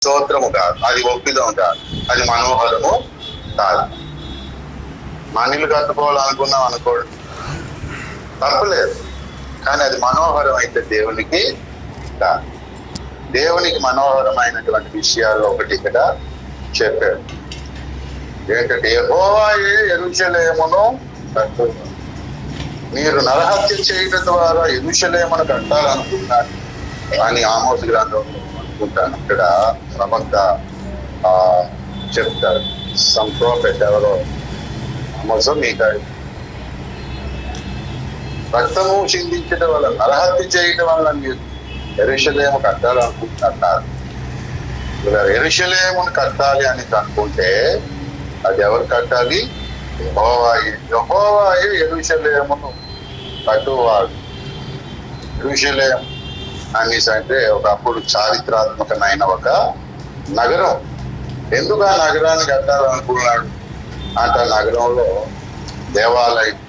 స్తోత్రము కాదు, అది ఒప్పిదం కాదు, అది మనోహరము కాదు. మన ఇల్లు కట్టుకోవాలనుకున్నాం అనుకోండి, తప్పలేదు, కానీ అది మనోహరం అయితే దేవునికి కాదు. దేవునికి మనోహరమైనటువంటి విషయాలు ఒకటి ఇక్కడ చెప్పాడు. ఏంటంటే యెహోవాయే యెరూషలేమును కట్టు. మీరు నరహత్య చేయడం ద్వారా యెరూషలేమును కట్టాలనుకున్నారు అని ఆమోసు గ్రంథంలో అనుకుంటాను. ఇక్కడ ప్రవక్త చెప్తారు, సమ్ ప్రాఫెట్ ఎవరో ఆమోసు, మీకు రక్తము చిందించడం వల్ల, నరహత్య చేయడం వల్ల మీరు యెరూషలేము కట్టాలనుకుంటున్నారు. యెరూషలేమును కట్టాలి అని అనుకుంటే అది ఎవరు కట్టాలి? యెహోవాయే. యెహోవాయే యెరూషలేమును కట్టువాడు. యెరూషలేం అనేసి అంటే ఒకప్పుడు చారిత్రాత్మకమైన ఒక నగరం. ఎందుకు ఆ నగరాన్ని కట్టాలనుకున్నాడు అంటే ఆ నగరంలో దేవాలయం.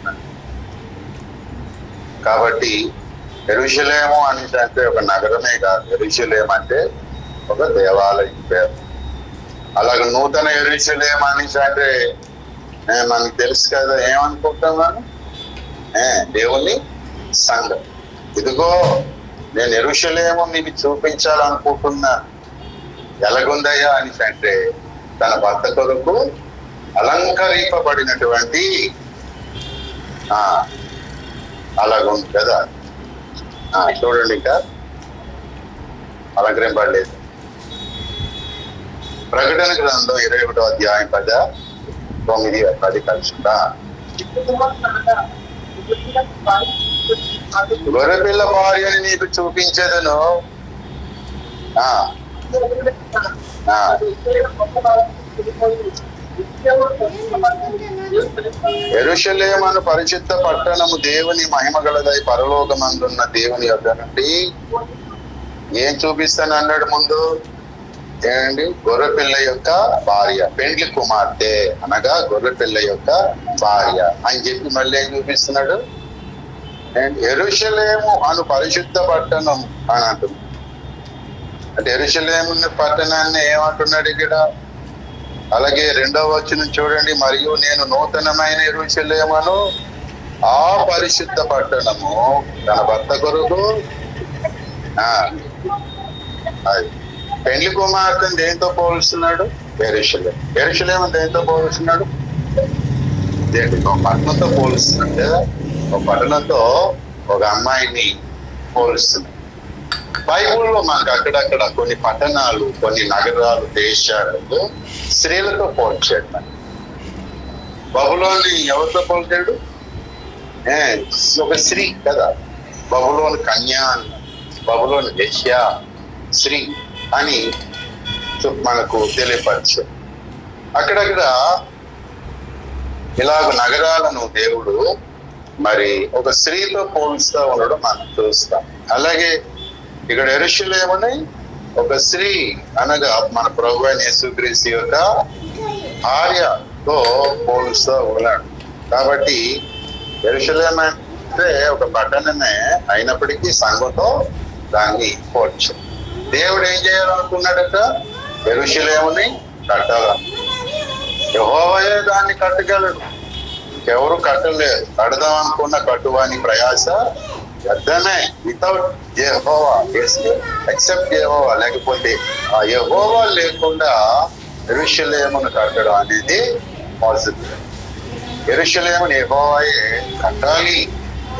కాబట్టి యెరూషలేము అనేసి అంటే ఒక నగరమే కాదు, యెరూషలేం అంటే ఒక దేవాలయం పేరు. అలాగే నూతన యెరూషలేం అనేసి అంటే మనకు తెలుసు కదా, ఏమనుకుంటాం మనం? దేవుని సంఘం. ఇదిగో నేను యెరూషలేము నీకు చూపించాలనుకుంటున్నా, ఎలాగుందయ్యా అనేసి అంటే తన భర్త కొరకు అలంకరింపబడినటువంటి అలాగుంది కదా. చూడండి, ఇంకా అలంకరింపబడలేదు. ప్రకటన గ్రంథం 21వ అధ్యాయం 9, 10 కలిసిందా? గొర్రెపిల్ల భార్యని నీకు చూపించేదను. యెరూషలేము పరిశుద్ధ పట్టణము దేవుని మహిమ గలదై పరలోకమందున్న దేవుని యొద్ద నుండి ఏం చూపిస్తాను అన్నాడు ముందు? ఏంటి? గొర్రెపిల్ల యొక్క భార్య, పెండ్లి కుమార్తె అనగా గొర్రెపిల్ల యొక్క భార్య అని చెప్పి మళ్ళీ ఏం చూపిస్తున్నాడు? యెరూషలేము పరిశుద్ధ పట్టణం అని అంటున్నాడు. అంటే యెరూషలేము పట్టణాన్ని ఏమంటున్నాడు ఇక్కడ? అలాగే 2వ వచనం చూడండి, మరియు నేను నూతనమైన యెరూషలేమును ఆ పరిశుద్ధ పట్టణము తన భర్త కొరకు పెండ్లి కుమార్తెను దేంతో పోలుస్తున్నాడు? యెరూషలేము. యెరూషలేము దేంతో పోలుస్తున్నాడు? ఒక పట్టణంతో పోలుస్తున్నాడు కదా. ఒక పట్టణంతో ఒక అమ్మాయిని పోలుస్తున్నాడు. బైబుల్లో మనకు అక్కడక్కడ కొన్ని పట్టణాలు, కొన్ని నగరాలు, దేశాలు స్త్రీలతో పోల్చాడు. మన బబులోని ఎవరితో పోల్చాడు? ఒక స్త్రీ కదా. బబులోని కన్య, బబులోని వేశ్య, స్త్రీ అని మనకు తెలియపరిచాడు. అక్కడక్కడ ఇలాగ నగరాలను దేవుడు మరి ఒక స్త్రీతో పోలుస్తూ ఉండడం మనం చూస్తాం. అలాగే ఇక్కడ యెరూషలేముని ఒక స్త్రీ అనగా మన ప్రభువైన యేసుక్రీస్తు యొక్క భార్యతో పోలుస్తూ ఉన్నాడు. కాబట్టి యెరూషలేము అంటే ఒక పట్టణమే అయినప్పటికీ సంఘంతో దాన్ని పోల్చాడు. దేవుడు ఏం చేయాలనుకున్నాడట? యెరూషలేముని కట్టాలని. యెహోవాయే దాన్ని కట్టగలడు, ఎవరు కట్టలేదు. కడదాం అనుకున్న కట్టువాని ప్రయాస వ్యర్థమే. వితౌట్ యెహోవా, ఎక్సెప్ట్ యెహోవా, లేకపోతే ఆ యెహోవా లేకుండా యెరూషలేమును కట్టడం అనేది పాసిబుల్. యెరూషలేముని యెహోవాయే కట్టాలి.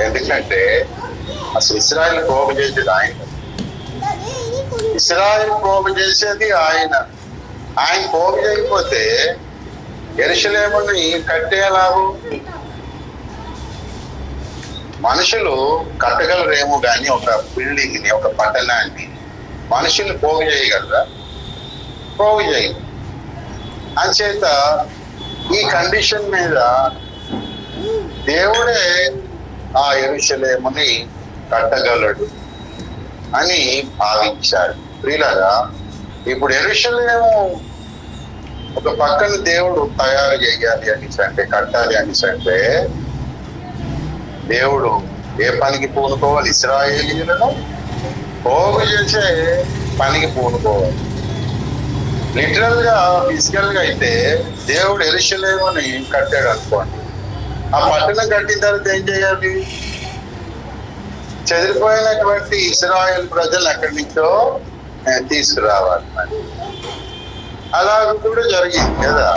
ఎందుకంటే అసలు ఇశ్రాయేల్ పోగు చేసేది ఆయన. ఇశ్రాయేల్ పోగు చేసేది ఆయన. ఆయన పోగు చేయకపోతే యెరూషలేముని కట్టే లాభం. మనుషులు కట్టగలరేమో కానీ ఒక బిల్డింగ్ ని, ఒక పట్టణాన్ని మనుషులు పోగు చేయగలరా? పోగు చేయరు. అంచేత ఈ కండిషన్ మీద దేవుడే ఆ యెరూషలేముని కట్టగలడు అని భావించాడు. ప్రియులారా, ఇప్పుడు యెరూషలేము ఒక పక్కన దేవుడు తయారు చేయాలి అనేసి అంటే, కట్టాలి అనేసి అంటే దేవుడు ఏ పనికి పూనుకోవాలి? ఇశ్రాయేలీయులను పోగు చేసే పనికి పూనుకోవాలి. లిటరల్ గా ఫిజికల్ గా అయితే దేవుడు యెరూషలేముని కట్టాడు అనుకోండి. ఆ పట్టణం కట్టిన తర్వాత ఏం చేయాలి? చెదిరిపోయినటువంటి ఇశ్రాయేల్ ప్రజలు ఎక్కడి నుంచో తీసుకురావాలి. మరి అలాగ కూడా జరిగింది కదా.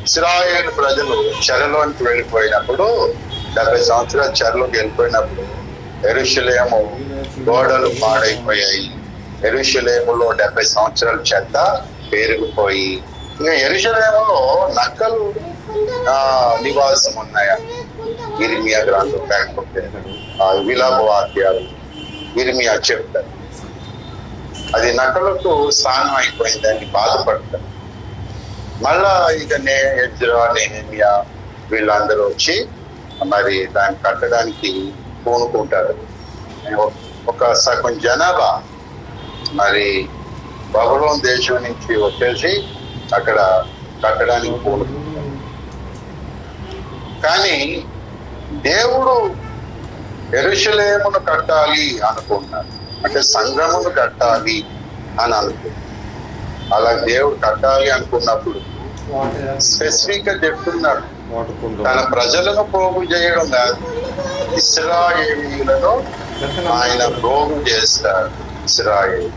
ఇశ్రాయేల్ ప్రజలు చెరలోనికి వెళ్ళిపోయినప్పుడు, 70 సంవత్సరాలు చెరలోకి వెళ్ళిపోయినప్పుడు యెరూషలేము గోడలు పాడైపోయాయి. యెరూషలేములో 70 సంవత్సరాల చెత్త పేరుకుపోయి, ఇంకా యెరూషలేములో నక్కలు నివాసం ఉన్నాయా? ఇర్మియా గ్రంథం లేకపోతే విలాప వాక్యాలు ఇర్మియా చెప్తారు. అది నక్కలకు స్థానం అయిపోయిందని బాధపడతారు. మళ్ళా ఇక ఎజ్రా, నెహెమ్యా వీళ్ళందరూ వచ్చి మరి దాన్ని కట్టడానికి పూనుకుంటారు. ఒక సగం జనాభా మరి బబులోను దేశం నుంచి వచ్చేసి అక్కడ కట్టడానికి పూనుకుంటారు. కానీ దేవుడు యెరూషలేమును కట్టాలి అనుకున్నాడు, అంటే సంఘమును కట్టాలి అని అనుకున్నాడు. అలా దేవుడు కట్టాలి అనుకున్నప్పుడు స్పెసిఫిక్ గా చెప్తున్నాడు, తన ప్రజలను పోగు చేయడం కాదు, ఇశ్రాయేలీయులను ఆయన పోగు చేస్తాడు. ఇశ్రాయేలు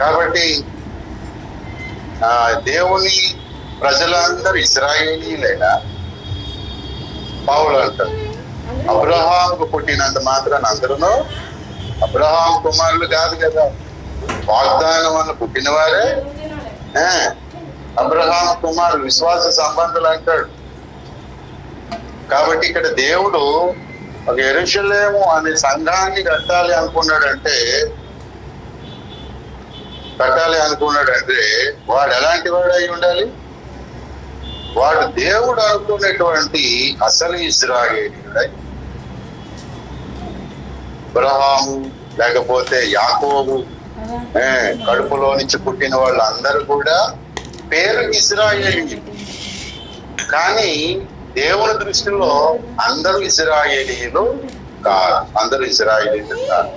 కాబట్టి దేవుని ప్రజలందరూ ఇశ్రాయేలీయులేనా? పౌలు అంటారు, అబ్రహాంకు పుట్టినంత మాత్రాన అందరూ అబ్రహాం కుమారులు కాదు కదా, వాగ్దానం వల్ల పుట్టిన వారే అబ్రహాం కుమారులు, విశ్వాస సంబంధులు అంటాడు. కాబట్టి ఇక్కడ దేవుడు ఒక యెరూషలేము అనే సంఘాన్ని కట్టాలి అనుకున్నాడంటే వాడు ఎలాంటి వాడు అయి ఉండాలి? వాడు దేవుడు అనుకునేటువంటి అసలు ఇశ్రాయేలీయుడై, అబ్రహాము లేకపోతే యాకోబు కడుపులో నుంచి పుట్టిన వాళ్ళందరూ కూడా పేరు ఇశ్రాయేలీయులు. కానీ దేవుని దృష్టిలో అందరూ ఇశ్రాయేలీయులు కాదు. అందరూ ఇశ్రాయేలీయులు కాదు.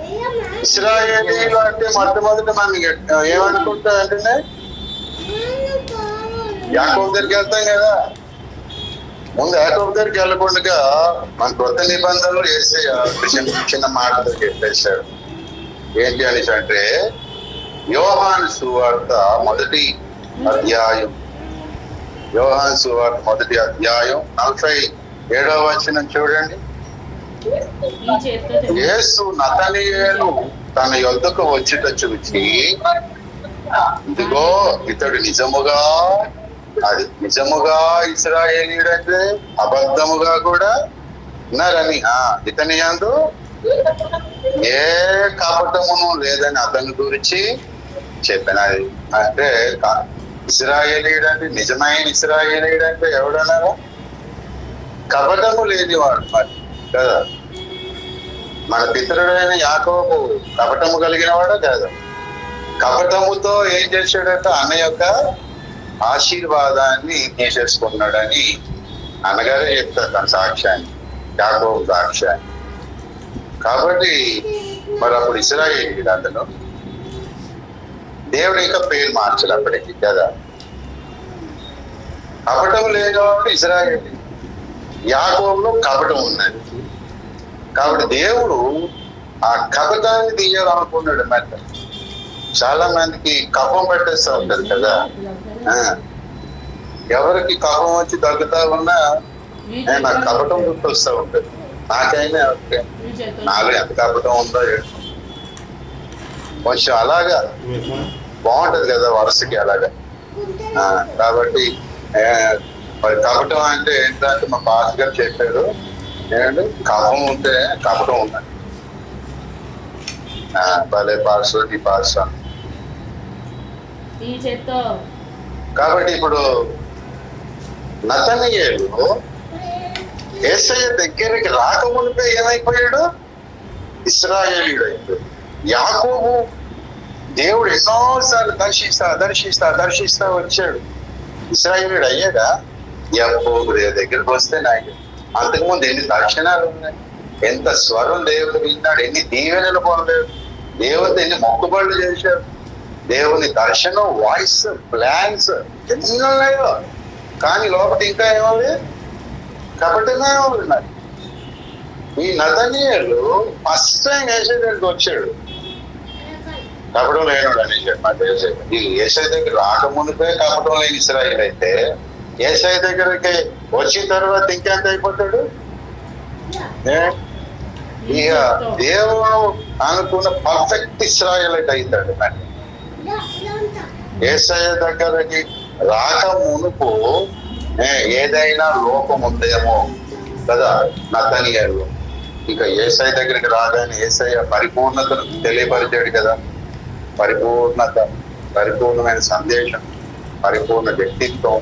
ఇశ్రాయేలీయులు అంటే మొట్టమొదటి మనం ఏమనుకుంటా అంటే యాకోబు దగ్గరికి వెళ్తాం కదా. ముందు యాకోబు దగ్గరికి వెళ్ళకుండా మన కొత్త నిబంధనలు వేసే చిన్న మాటలు చెప్పేశాడు. ఏంటి అనేసి అంటే యోహాను సువార్త మొదటి అధ్యాయం 47వ వచనం చూడండి. యేసు నతనీయేలు తన యొద్దకు వచ్చుట చూచి, ఇదిగో ఇతడు నిజముగా ఇశ్రాయేలీయుడంటే అబద్ధముగా కూడా ఉన్నారని, ఇతని యందు ఏ కపటమును లేదని అతని గురించి చెప్పినది. అంటే ఇశ్రాయేలీయుడు అంటే నిజమైన ఇశ్రాయేలీయుడు అంటే ఎవడన్నారా? కపటము లేనివాడు మరి కదా. మన పితరుడైన యాకోబు కపటము కలిగిన వాడా కాదు. కపటముతో ఏం చేశాడంటే అన్న యొక్క ఆశీర్వాదాన్ని తీసేసుకున్నాడని అన్నగారే చెప్తారు తన సాక్ష్యాన్ని, యాకోబు సాక్ష్యాన్ని. కాబట్టి మరి అప్పుడు ఇశ్రాయేలీయుడు అతను, దేవుడు ఇంకా పేరు మార్చాలి అప్పటికి కదా. కపటం లేని వాడు ఇశ్రాయేలీయుడు, యాకోబులో కపటం ఉన్నది. కాబట్టి దేవుడు ఆ కపటాన్ని తీయాలనుకున్నాడు. మరి చాలా మందికి కపం పెట్టేస్తా ఉంటది కదా. ఎవరికి కపం వచ్చి తగ్గుతా ఉన్నా నాకు కపటం గుర్తొస్తా ఉంటది. నాకైనా నాలో ఎంత కపటం ఉందో కొంచెం అలాగా బాగుంటది కదా వరుసకి అలాగా. కాబట్టి మరి కపటం అంటే ఏంటంటే మా పాస్ గారు చెప్పారు, ఏంటంటే కపం ఉంటే కపటం ఉన్నది. భలే పాస్ ఈ పాస్. కాబట్టి ఇప్పుడు నతనీయేలు యేసయ్య దగ్గరికి రాకమునిపే ఏమైపోయాడు? ఇశ్రాయేలీయుడు అయిపోయాడు. యాకోబు దేవుడు ఎన్నోసార్లు దర్శిస్తా వచ్చాడు. ఇశ్రాయేలీయుడు అయ్యాడా? యాకోబు దగ్గరికి వస్తే నాయకుడు. అంతకుముందు ఎన్ని దర్శనాలు ఉన్నాయి, ఎంత స్వరం దేవుడు విన్నాడు, ఎన్ని దీవెనలు పొందాడు, దేవుడు ఎన్ని మొక్కుబడులు చేశాడు. దేవుని దర్శనం, వాయిస్, ప్లాన్స్ ఎన్ని ఉన్నాయో, కానీ లోపల ఇంకా ఏమవుతుంది? కపటమే ఉన్నది. ఈ నతనీయులు ఫస్ట్ టైం ఏసై దగ్గరికి వచ్చాడు, కపటం లేనుడు అనేసాడు. నాకు ఏసై ఈ ఏసై దగ్గర రాకముందుకే కపటం లేని ఇశ్రాయేలు అయితే, ఏసై దగ్గరికి వచ్చిన తర్వాత ఇంకెంత అయిపోతాడు? ఇక దేవుడు అనుకున్న పర్ఫెక్ట్ ఇశ్రాయేలైట్ అవుతాడు. ఏసయ్య దగ్గరికి రాక మునుపు ఏదైనా లోపం ఉందేమో కదా నతనీయులు. ఇక ఏసయ్య దగ్గరికి రాగానే ఏసయ్య పరిపూర్ణతను తెలియపరిచాడు కదా. పరిపూర్ణమైన సందేశం, పరిపూర్ణ వ్యక్తిత్వం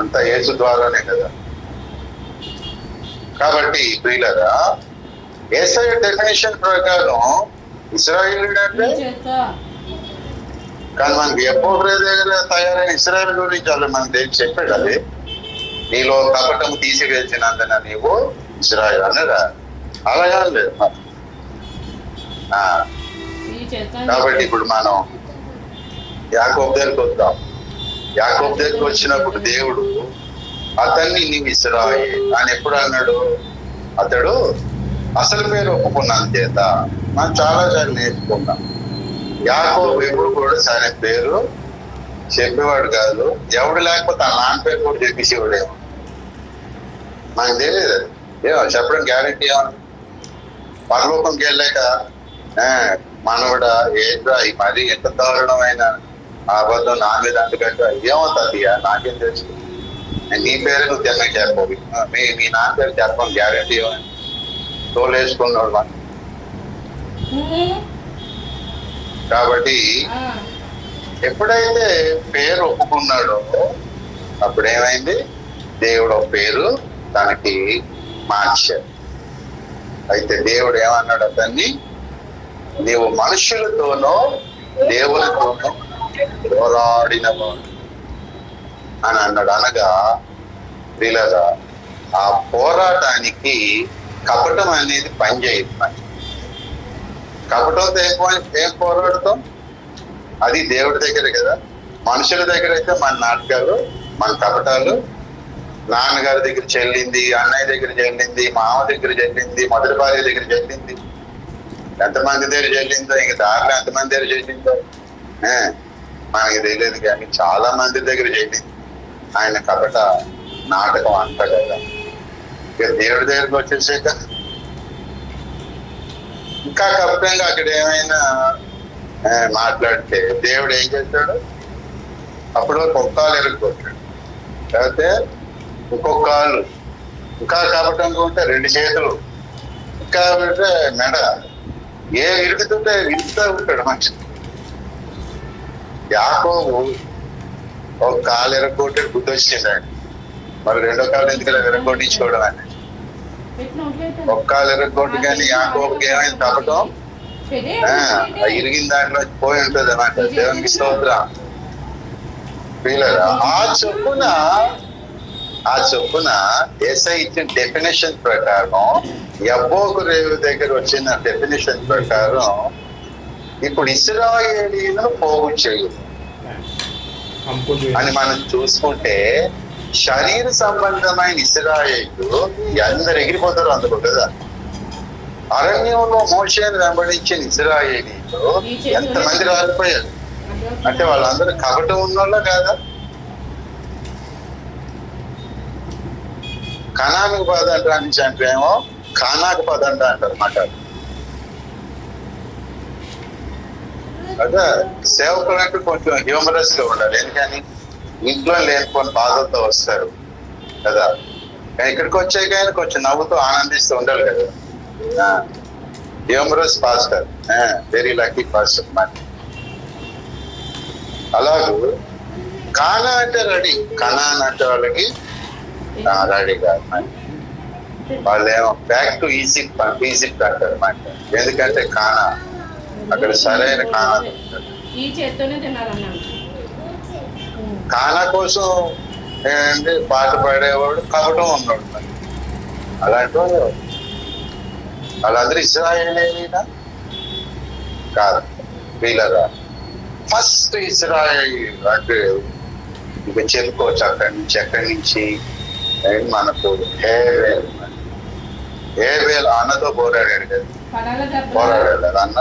అంతా యేసు ద్వారానే కదా. కాబట్టి ప్రియులరా, యేసయ్య డెఫినేషన్ ప్రకారం ఇశ్రాయేలీయుడు అంటే, కానీ మనకి ఎప్పుడు దగ్గర తయారైన ఇశ్రాయేలు గురించి అలా మనకి దేవుడు చెప్పాడు. అది నీలో కపటం తీసివేసినందున నీవు ఇశ్రాయేలు అన్నదా? అలాగా లేదు. కాబట్టి ఇప్పుడు మనం యాకోబు దగ్గరికి వద్దాం. యాకోబు దగ్గరికి వచ్చినప్పుడు దేవుడు అతన్ని నీవు ఇశ్రాయేలు అని ఎప్పుడు అన్నాడు? అతడు అసలు పేరు ఒప్పుకున్నాను చేత. మనం చాలా సార్లు నేర్చుకున్నాం. యాకోబు ఎప్పుడు కూడా సరైన పేరు చెప్పేవాడు కాదు. ఎవడు లేకపోతే ఆ నాన్న పేరు కూడా చెప్పేసేవాడేమో, మనకు తెలియదు. ఏమో చెప్పడం గ్యారెంటీ ఏమన్నా? పరలోకంకి వెళ్ళాక మనవడా ఏంట్రా ఈ మరి ఎంత దారుణమైన అబద్ధం నా మీద అందుకంటే ఏమవుతుంది? నాకేం తెలుసు? నీ పేరు నువ్వు తెమ్మని చెప్పవు, మీ నాన్న పేరు చెప్పడం గ్యారెంటీ ఏమని తోలు వేసుకున్నాడు మనం. కాబట్టి ఎప్పుడైతే పేరు ఒప్పుకున్నాడో అప్పుడేమైంది? దేవుడు ఒక పేరు తనకి మార్చాడు. అయితే దేవుడు ఏమన్నాడు? అతన్ని నీవు మనుషులతోనో దేవునితోనో పోరాడినవాడు అని అన్నాడు. అనగా వీళ్ళగా ఆ పోరాటానికి కపటం అనేది పనిచేయదు. కపటంతో ఏం పోరాడతాం? అది దేవుడి దగ్గర కదా. మనుషుల దగ్గర అయితే మన నాటకాలు, మన కపటాలు, నాన్నగారి దగ్గర చెల్లింది, అన్నయ్య దగ్గర చెల్లింది, మామ దగ్గర చెల్లింది, మొదటి భార్య దగ్గర చెల్లింది, ఎంతమంది దగ్గర చెల్లిందో, ఇంక దారిలో ఎంతమంది దగ్గర చెల్లిందో మనకి తెలియదు. కానీ చాలా మంది దగ్గర చెల్లింది ఆయన కపట నాటకం అంతా కదా. ఇక దేవుడి దగ్గరికి వచ్చేసాక ఇంకా కపటంగా అక్కడ ఏమైనా మాట్లాడితే దేవుడు ఏం చేస్తాడు? అప్పుడు ఒక్కాలు ఎరుగుతాడు, లేకపోతే ఇంకొక కాళ్ళు, ఇంకా కపటంగా ఉంటే 2 చేతులు, ఇంకా మెడ, ఏ విరుగుతుంటే విరుగుతూ ఉంటాడు మనిషి. యాకోబు ఒక కాలు ఎరగొట్టి బుద్ధి వచ్చింది ఆయన. మరి 2వ కాలు ఎందుకు ఎరగొట్టించుకోవడం అని ఒక కాలు ఎరగొట్టు. కానీ యాకోబుకి ఏమైంది? కపటం ఇరిగిన దాంట్లో పోయి ఉంటుంది అన్నమాట. దేవునికి స్తోత్రం. పిల్లరా, ఆ చొప్పున యేసయ్య ఇచ్చిన డెఫినేషన్ ప్రకారం, యబ్బోకు రేవు దగ్గర వచ్చిన డెఫినేషన్ ప్రకారం ఇప్పుడు ఇశ్రాయేలీయులను పోగు చేయు అని మనం చూసుకుంటే, శరీర సంబంధమైన ఇశ్రాయేలు అందరు ఎగిరిపోతారు అందులో కదా. అరణ్యంలో మోషేను వెంబడించిన ఇశ్రాయేలీయులు ఎంతమంది రాలిపోయారు అంటే వాళ్ళందరూ కపటం ఉన్నోళ్ళ కాదా? కనాకు పద అంటారని చంపేమో ఖానాకు పద అంటారు అన్నమాట. అదే సేవకులంటే కొంచెం హ్యూమరస్ గా ఉండాలి. ఎందుకని ఇంట్లో లేనిపోని బాధలతో వస్తారు కదా. ఇక్కడికి వచ్చాక కొంచెం నవ్వుతూ ఆనందిస్తూ ఉండాలి కదా. Humorous pastor, very lucky pastor మాట. అలాగూ కానా అంటే రెడీ, కనాన్ అంటే వాళ్ళకి రెడీ కాదు. వాళ్ళు ఏమో బ్యాక్ టు ఈజిప్ట్ అంటారు అన్నమాట. ఎందుకంటే కానా అక్కడ సరైన కానా. కానా కోసం ఏంటంటే పాట పాడేవాడు కపటం ఉన్నాడు. మరి అలాంటి వాళ్ళు వాళ్ళందరూ ఇశ్రాయేలీయులేనా? కాదు. వీళ్ళరా ఫస్ట్ ఇజ్రాయిల్ అంటే ఇక చెప్పుకోవచ్చు ఎక్కడి నుంచి మనకు హేబేల్ అన్నతో పోరాడాడు కదా, పోరాడాడు కదా అన్న.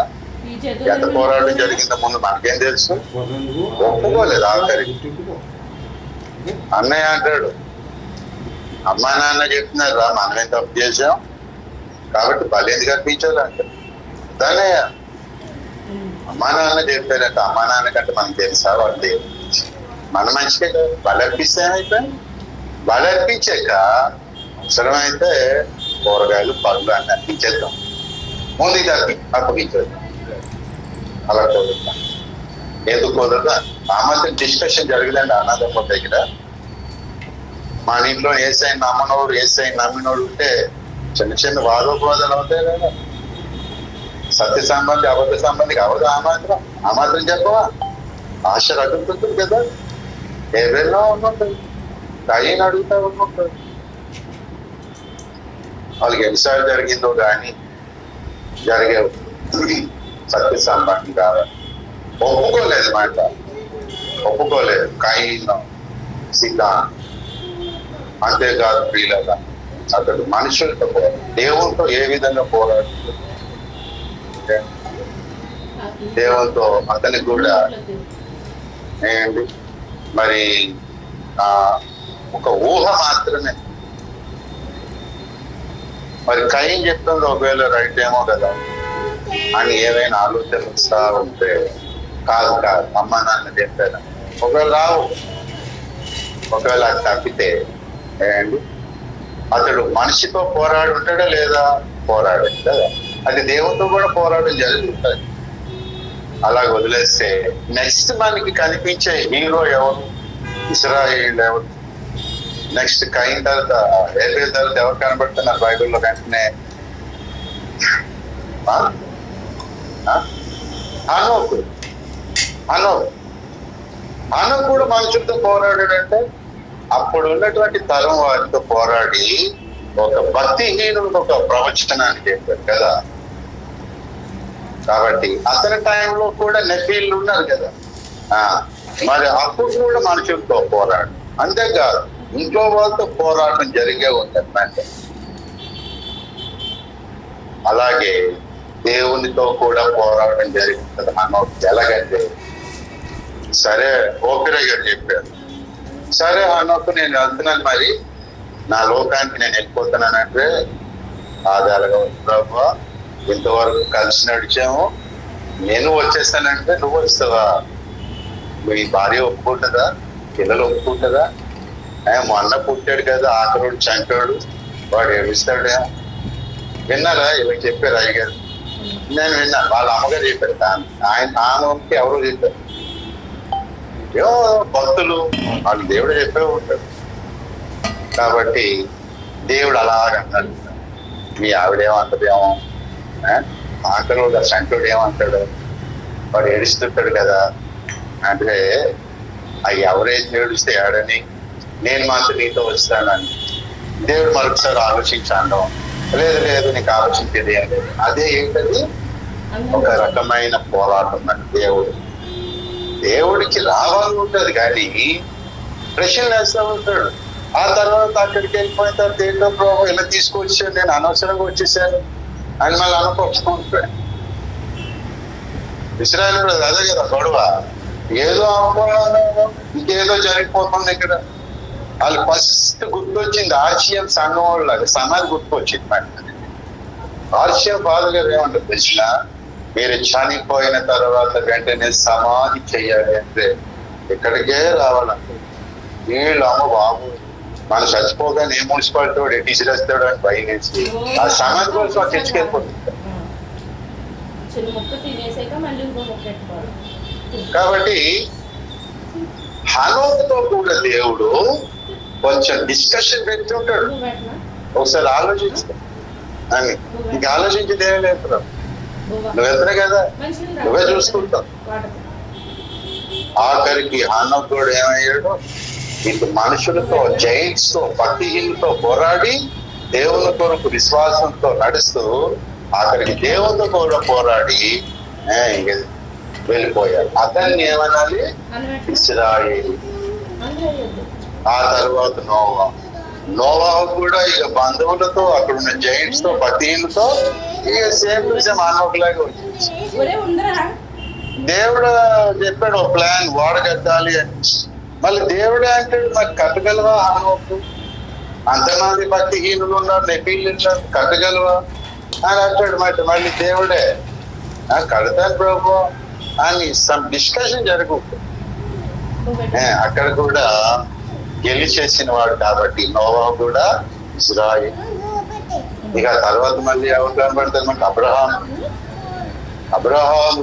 ఎంత పోరాటం జరిగిందో ముందు మనకేం తెలుసు, ఒప్పుకోలేదు ఆఖరి. అన్నయ్య అంటాడు, అమ్మా నాన్న చెప్తున్నారు రా మనమేం తప్పు చేసాం కాబట్టి బలి ఎందుకు అర్పించాలంట. దానే అమ్మా నాన్న చెప్పారంట, అమ్మా నాన్న కంటే మనకు తెలుసా వాళ్ళు మన మంచిగా బలి అర్పిస్తే అయిపోయి, బలి అర్పించాక అవసరమైతే కూరగాయలు పళ్ళు అన్ని అర్పించేద్దాం, ముందుకు అప్పగించేద్దాం. అలా కుదురుతాం, ఎందుకు కుదరదా? ఆ మాత్రం డిస్కషన్ జరిగిందండి అన్నదమ్ముల దగ్గర. మన ఇంట్లో ఏసై నమ్మనోడు ఏసై నమ్మినోడు ఉంటే చిన్న చిన్న వాదోపవాదాలు అవుతాయి కదా. సత్య సంబంధి అబద్ధ సంబంధికి అవదు ఆ మాత్రం చెప్పవా? ఆశ రగులుతుంది కదా, ఏదైనా ఉంటుంది, కయ్యని అడుగుతా ఉంటుంది. వాళ్ళకి ఎన్నిసార్లు జరిగిందో కానీ జరిగే సత్య సంబంధం కావాలి. ఒప్పుకోలేదు మాట, ఒప్పుకోలేదు. కయ్యను సిద్ధాంతం అంతేకాదు ప్రియులగా అతడు మనుషులతో దేవునితో ఏ విధంగా పోరాడుతుంది, దేవునితో అతనికి కూడా ఏంటి మరి ఒక ఊహ మాత్రమే. మరి కయ్యం చెప్తుంది ఒకవేళ రైట్ ఏమో కదా అని ఏమైనా ఆలోచనలు వస్తా ఉంటే, కాదు అమ్మ నాన్న చెప్పాను ఒకవేళ రావు, ఒకవేళ అది తప్పితే ఏంటి అతడు మనిషితో పోరాడు ఉంటాడా లేదా? పోరాడు కదా. అది దేవునితో కూడా పోరాటం జరుగుతుంది. అలా వదిలేస్తే నెక్స్ట్ మనకి కనిపించే హీరో ఎవరు? ఇశ్రాయేలు ఎవరు? నెక్స్ట్ కయీన్ తర్వాత హేబేల్ తర్వాత ఎవరు కనబడుతున్నారు బైబిల్లో? వెంటనే హనోకు కూడా మనుషులతో పోరాడాడంటే అప్పుడు ఉన్నటువంటి తరం వారితో పోరాడి ఒక భక్తిహీనులకు ఒక ప్రవచనాన్ని చెప్పారు కదా. కాబట్టి అతని టైంలో కూడా నెఫీళ్ళు ఉన్నారు కదా, మరి అప్పుడు కూడా మనుషులతో పోరాడు. అంతేకాదు ఇంట్లో వాళ్ళతో పోరాటం జరిగే ఉందన్నమాట. అలాగే దేవునితో కూడా పోరాటం జరుగుతుంది అన్నోడు. ఎలాగంటే సరే ఓపిరా గారు చెప్పారు, సరే అన్నోకు నేను వెళ్తున్నాను, మరి నా లోకానికి నేను వెళ్ళిపోతున్నానంటే ఆధారంగా ప్రభు ఇంతవరకు కలిసి నడిచాము, నేను వచ్చేస్తానంటే నువ్వు వస్తావా? మీ భార్య ఒప్పుకుంటుందా? పిల్లలు ఒప్పుకుంటుందా? మొన్న పుట్టాడు కదా ఆఖరుడు చంపాడు, వాడు ఏమిస్తాడేమో. విన్నారా? ఇలా చెప్పారు అయ్యగారు. నేను విన్నాను, వాళ్ళ అమ్మగారు చెప్పారు. ఆమెకి ఎవరో చెప్పారు, ఏమో భక్తులు వాళ్ళు దేవుడు చెప్పే ఉంటాడు. కాబట్టి దేవుడు అలాగంటాడు, మీ ఆవిడేమంటదేమో, ఆఖరుడు చంపాడు ఏమంటాడు, వాడు ఏడుస్తుంటాడు కదా అంటే అవి ఎవరైతే ఏడుస్తే ఏడని, నేను మాత్రం నీతో వస్తానని దేవుడు మరొకసారి ఆలోచించాను. లేదు నీకు ఆలోచించేది ఏం లేదు. అదే ఏంటది? ఒక రకమైన పోరాటం. దేవుడికి లాభంగా ఉంటుంది కానీ ప్రశ్నలు వేస్తూ ఉంటాడు. ఆ తర్వాత అక్కడికి వెళ్ళిపోయిన తర్వాత ఏంటో ప్రభు ఇలా తీసుకొచ్చాను, నేను అనవసరంగా వచ్చేసాను అని మళ్ళీ అనుకుంటాడు. ఇశ్రాయేలు కూడా అదే కదా గొడవ, ఏదో ఇంకేదో జరిగిపోతుంది ఇక్కడ. వాళ్ళు ఫస్ట్ గుర్తొచ్చింది ఆర్షియం సంఘం వాళ్ళకి సమాధి గుర్తొచ్చింది. మరి ఆర్షియం ఫాదర్ గారు ఏమంటారు తెలిసిన, మీరు చనిపోయిన తర్వాత వెంటనే సమాధి చెయ్యాలి అంటే ఇక్కడికే రావాలంటే వీళ్ళు అమ్మ బాబు మన చచ్చిపోగానే ఏ మున్సిపాలిటీ వాడు తీసిరేస్తాడు అని భయం వేసి ఆ సమాధి కోసం తెచ్చుకెళ్ళిపోతుంది. కాబట్టి హనోకుతో కూడా దేవుడు కొంచెం డిస్కషన్ పెట్టి ఉంటాడు. ఒకసారి ఆలోచించు అని, ఇంకా ఆలోచించేది ఏం లేదు. నువ్వు వెళ్తున్నా కదా, నువ్వే చూసుకుంటావు. ఆఖరికి హనోకుడు ఏమయ్యాడు? ఇటు మనుషులతో, జైంట్స్ తో, భక్తిహీనులతో పోరాడి దేవుని కొరకు విశ్వాసంతో నడుస్తూ ఆఖరికి దేవునితో కూడా పోరాడి వెళ్ళిపోయారు. అతన్ని ఏమనాలి? ఇశ్రాయేలు. ఆ తర్వాత నోవాహు కూడా ఇక బంధువులతో, అక్కడ ఉన్న జైంట్స్ తో, పతీలతో ఇక సేమ్ టు సేమ్ ఆనోకలాగా వచ్చేసి దేవుడు చెప్పాడు ఒక ప్లాన్, వాడ కట్టాలి అని. మళ్ళీ దేవుడే అంటే మరి కట్టగలవా ఆనోకు? అంతమంది భక్తిహీనులు ఉన్నారు, నెపీలు ఉన్నారు, కట్టగలవా అని అంటాడు. మళ్ళీ దేవుడే కడతాను ప్రభు అని సమ్ డిస్కషన్ జరుగుతుంది. అక్కడ కూడా గెలిచేసిన వాడు కాబట్టి నోవాహు కూడా ఇశ్రాయేలు. ఇక తర్వాత మళ్ళీ ఎవరు కనబడతారు మనకి? అబ్రహాము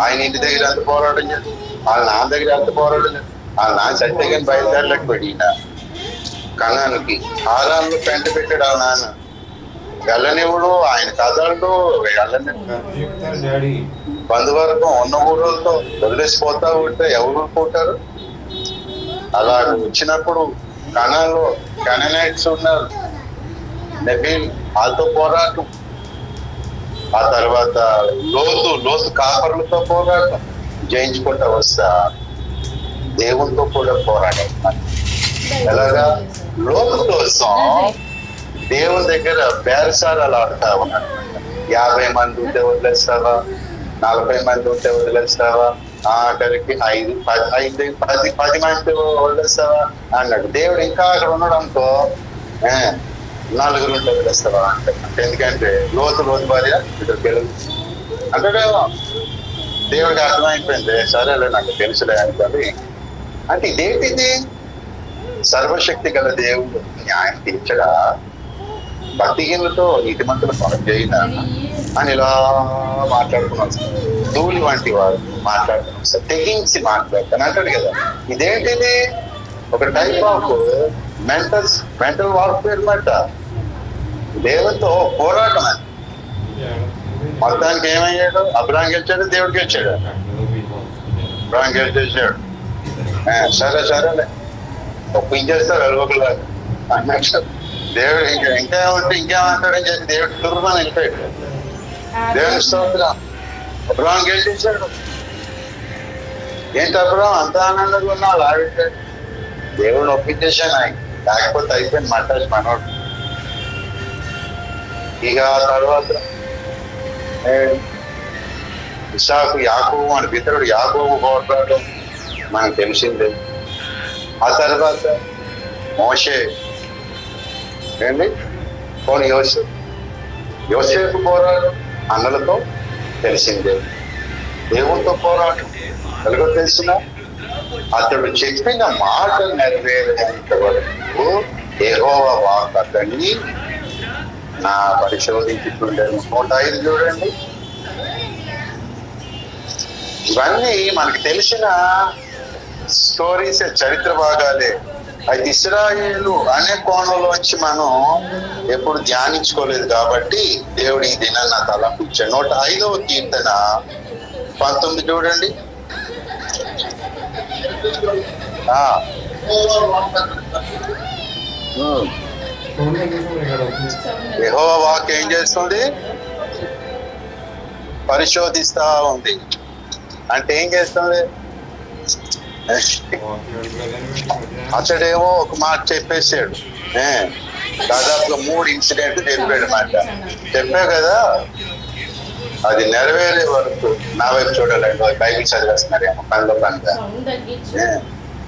ఆయన ఇంటి దగ్గర ఎంత పోరాటం చేసి, వాళ్ళ నాన్న దగ్గర ఎంత పోరాటం చేసి, వాళ్ళ నాన్న సత్యగాని బయలుదేరలేకపోయాడు. ఈయన కన్నానికి హారాన్లో పెంట పెట్టాడు వాళ్ళ నాన్న. వెళ్ళనివుడు, ఆయన కదలడు, వెళ్ళని బంధువర్గం ఉన్న ఊళ్ళతో వదిలేసిపోతా ఉంటే ఎవరు పోతారు? అలా వచ్చినప్పుడు కణాల్లో కననైట్స్ ఉన్నారు, నెబీల్, వాళ్ళతో పోరాటం. ఆ తర్వాత లోతు కాపర్లతో పోరాటం. జయించుకుంటా వస్తా దేవునితో కూడా పోరాటం. ఎలాగా? లోతు కోసం దేవుని దగ్గర బేరసారాలు ఆడుతా ఉన్నాడు. 50 మంది ఉంటే వదిలేస్తావా? 40 మంది ఉంటే వదిలేస్తావా? ఆఖరికి 5, 10 మంది వదిలేస్తావా అన్నాడు. దేవుడు ఇంకా అక్కడ ఉన్నాడు అనుకో, 4 ఉంటే వదిలేస్తావా అంటే. ఎందుకంటే లోతు భార్య ఇద్దరు పిల్లలు అంటాడేమో. దేవుడికి అర్థమైపోయింది, సరేలే నాకు తెలుసులే అనుకోండి. అంటే ఇదేంటిది? సర్వశక్తి గల దేవుడు న్యాయం తీర్చడా? భక్తిహీనులతో నీతిమంతులు పనులు చేయనా అని ఇలా మాట్లాడుకుని వస్తారు. ధూళి వంటి వారు మాట్లాడుకుని వస్తారు, తెగించి మాట్లాడతాను అంటాడు కదా. ఇదేంటిది? ఒక టైప్ ఆఫ్ మెంటల్ వార్ఫేర్ మాట. దేవునితో పోరాటం అని. మొత్తానికి ఏమయ్యాడు? అబ్రాహాం గెలిచాడు, దేవుడు గెలిచాడు. అబ్రాహాం గెలిచేసాడు. సరేలే ఒప్పించేస్తారు అలవకులాగా అన్నట్టు. దేవుడు ఇంకా ఉంటే ఇంకేమంటాడని చెప్పి దేవుడు దుర్మని వెళ్ళిపోయాడు. దేవుని స్తోత్రం. అబ్రాహాం గెలిచేసాడు. ఏంటి అబ్రాహాం అంత ఆనందంగా ఉన్నావు? ఆడితే దేవుడిని ఒప్పించేసాను ఆయన, లేకపోతే అయిపోయింది మటాజ్ మనోడు. ఇక ఆ తర్వాత ఇసాకు, యాకోబు మన పితరుడు యాకోబు పోరాడు మనకు తెలిసిందే. ఆ తర్వాత మోషే ఏంటి పోనీ యోసేపు పోరాడు అన్నలతో తెలిసిందే. దేవునితో పోరాడు ఎలాగో తెలిసిన, అతడు చెప్పిన మాట నెరవేరేంత వరకు యెహోవా వాక్కు అతన్ని నా పరిశోధించుకుంటాను. 105 చూడండి. ఇవన్నీ మనకి తెలిసిన స్టోరీస్, చరిత్ర భాగాలే. అయితే ఇశ్రాయేలు అనే కోణంలోంచి మనం ఎప్పుడు ధ్యానించుకోలేదు కాబట్టి దేవుడు ఈ దినాన్ని నా తలంపు ఇచ్చాడు. 105వ కీర్తన 19 చూడండి. యెహోవా వాక్కు ఏం చేస్తుంది? పరిశోధిస్తా ఉంది. అంటే ఏం చేస్తుంది? అతడేమో ఒక మాట చెప్పేసాడు, దాదాపుగా 3 ఇన్సిడెంట్ చెప్పాడు మాట. చెప్పా కదా, అది నెరవేరే వరకు నా వైపు చూడాలండి. బైబిల్ చదివేస్తున్నారేమో పనిలో పనిగా.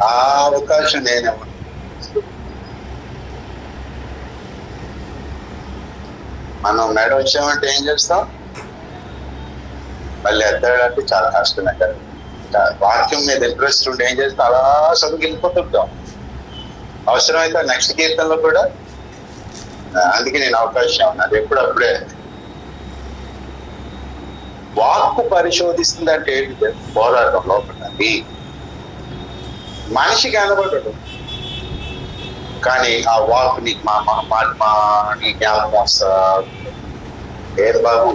ఆ అవకాశం నేనేమో. మనం మేడ వచ్చామంటే ఏం చేస్తాం? మళ్ళీ ఎత్తాడంటే చాలా కష్టమే కదా. వాక్యం మీద ఇంట్రెస్ట్ ఉంటే ఏం చేస్తాం? అలా చదువుకి వెళ్ళిపోతుంటాం. అవసరమైతే నెక్స్ట్ కీర్తనలో కూడా. అందుకే నేను అవకాశం ఉన్నది ఎప్పుడప్పుడే. వాక్కు పరిశోధిస్తుందంటే ఏంటి? పోరాటం లోపలి మనిషి కనబడడు, కానీ ఆ వాక్కు నీకు నీ జ్ఞాపకం వస్తా. ఏం బాబు